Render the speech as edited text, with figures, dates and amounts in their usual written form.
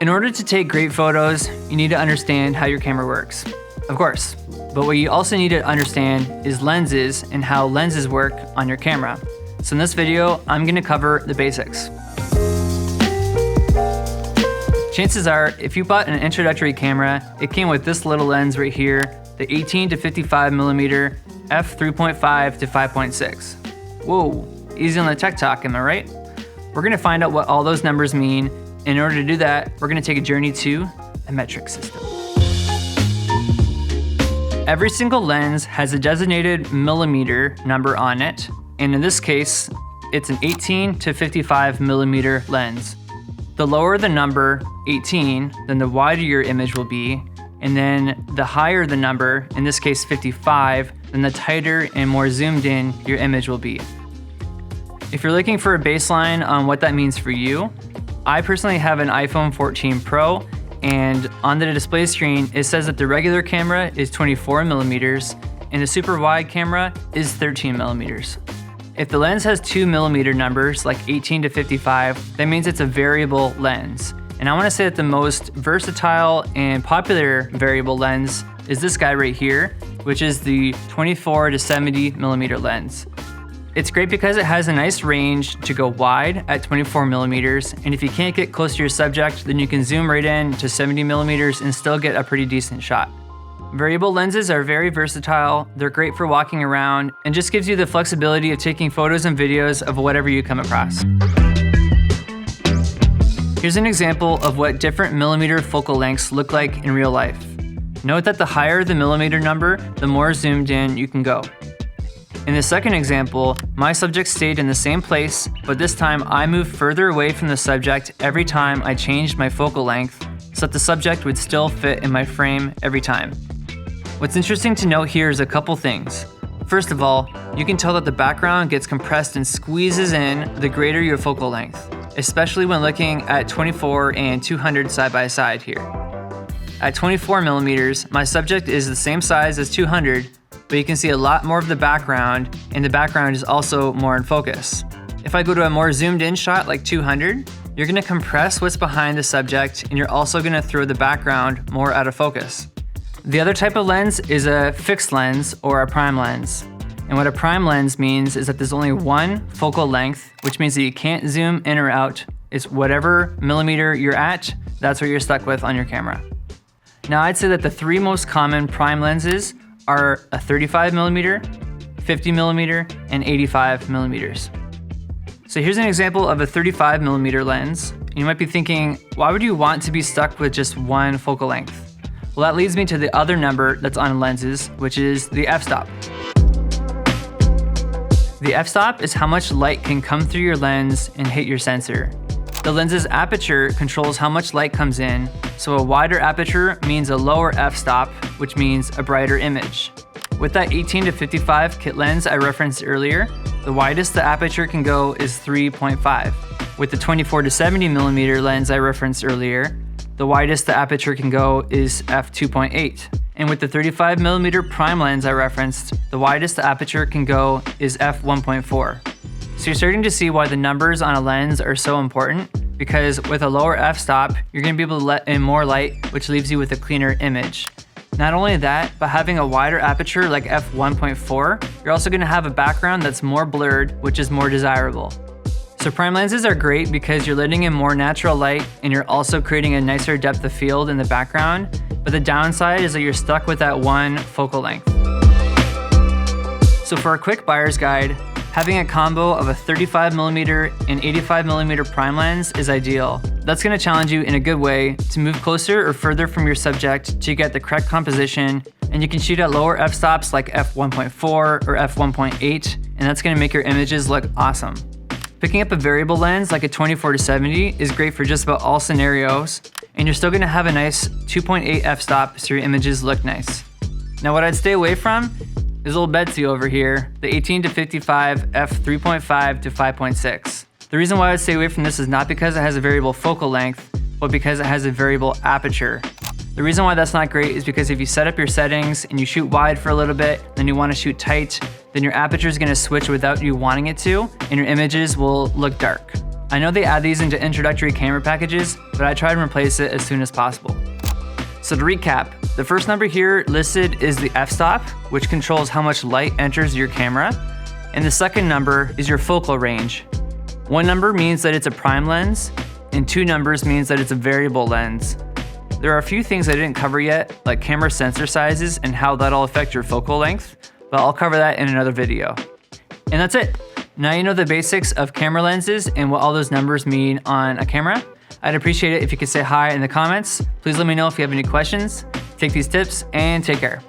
In order to take great photos, you need to understand how your camera works, of course. But what you also need to understand is lenses and how lenses work on your camera. So in this video, I'm gonna cover the basics. Chances are, if you bought an introductory camera, it came with this little lens right here, the 18 to 55 millimeter f3.5 to 5.6. Whoa, easy on the tech talk, am I right? We're gonna find out what all those numbers mean. In order to do that, we're gonna take a journey to a metric system. Every single lens has a designated millimeter number on it, and in this case, it's an 18 to 55 millimeter lens. The lower the number, 18, then the wider your image will be, and then the higher the number, in this case 55, then the tighter and more zoomed in your image will be. If you're looking for a baseline on what that means for you, I personally have an iPhone 14 Pro, and on the display screen, it says that the regular camera is 24 millimeters and the super wide camera is 13 millimeters. If the lens has 2 millimeter numbers, like 18 to 55, that means it's a variable lens. And I wanna say that the most versatile and popular variable lens is this guy right here, which is the 24 to 70 millimeter lens. It's great because it has a nice range to go wide at 24 millimeters, and if you can't get close to your subject, then you can zoom right in to 70 millimeters and still get a pretty decent shot. Variable lenses are very versatile, they're great for walking around, and just gives you the flexibility of taking photos and videos of whatever you come across. Here's an example of what different millimeter focal lengths look like in real life. Note that the higher the millimeter number, the more zoomed in you can go. In the second example, my subject stayed in the same place, but this time I moved further away from the subject every time I changed my focal length so that the subject would still fit in my frame every time. What's interesting to note here is a couple things. First of all, you can tell that the background gets compressed and squeezes in the greater your focal length, especially when looking at 24 and 200 side by side here. At 24 millimeters, my subject is the same size as 200, but you can see a lot more of the background, and the background is also more in focus. If I go to a more zoomed in shot like 200, you're gonna compress what's behind the subject, and you're also gonna throw the background more out of focus. The other type of lens is a fixed lens or a prime lens. And what a prime lens means is that there's only one focal length, which means that you can't zoom in or out. It's whatever millimeter you're at, that's what you're stuck with on your camera. Now I'd say that the three most common prime lenses are a 35 millimeter, 50 millimeter, and 85 millimeters. So here's an example of a 35 millimeter lens. You might be thinking, why would you want to be stuck with just one focal length? Well, that leads me to the other number that's on lenses, which is the f-stop. The f-stop is how much light can come through your lens and hit your sensor. The lens's aperture controls how much light comes in, so a wider aperture means a lower f-stop, which means a brighter image. With that 18 to 55 kit lens I referenced earlier, the widest the aperture can go is 3.5. With the 24 to 70 millimeter lens I referenced earlier, the widest the aperture can go is f2.8. And with the 35 millimeter prime lens I referenced, the widest the aperture can go is f1.4. So you're starting to see why the numbers on a lens are so important, because with a lower f-stop, you're gonna be able to let in more light, which leaves you with a cleaner image. Not only that, but having a wider aperture like f1.4, you're also gonna have a background that's more blurred, which is more desirable. So prime lenses are great because you're letting in more natural light and you're also creating a nicer depth of field in the background, but the downside is that you're stuck with that one focal length. So for a quick buyer's guide, having a combo of a 35 millimeter and 85 millimeter prime lens is ideal. That's gonna challenge you in a good way to move closer or further from your subject to get the correct composition, and you can shoot at lower f-stops like f1.4 or f1.8, and that's gonna make your images look awesome. Picking up a variable lens like a 24 to 70 is great for just about all scenarios, and you're still gonna have a nice 2.8 f-stop so your images look nice. Now what I'd stay away from is old Betsy over here, the 18 to 55 f3.5 to 5.6. The reason why I would stay away from this is not because it has a variable focal length, but because it has a variable aperture. The reason why that's not great is because if you set up your settings and you shoot wide for a little bit, then you want to shoot tight, then your aperture is going to switch without you wanting it to, and your images will look dark. I know they add these into introductory camera packages, but I try to replace it as soon as possible. So to recap, the first number here listed is the f-stop, which controls how much light enters your camera, and the second number is your focal range. One number means that it's a prime lens, and two numbers means that it's a variable lens. There are a few things I didn't cover yet, like camera sensor sizes and how that'll affect your focal length, but I'll cover that in another video. And that's it. Now you know the basics of camera lenses and what all those numbers mean on a camera. I'd appreciate it if you could say hi in the comments. Please let me know if you have any questions. Take these tips and take care.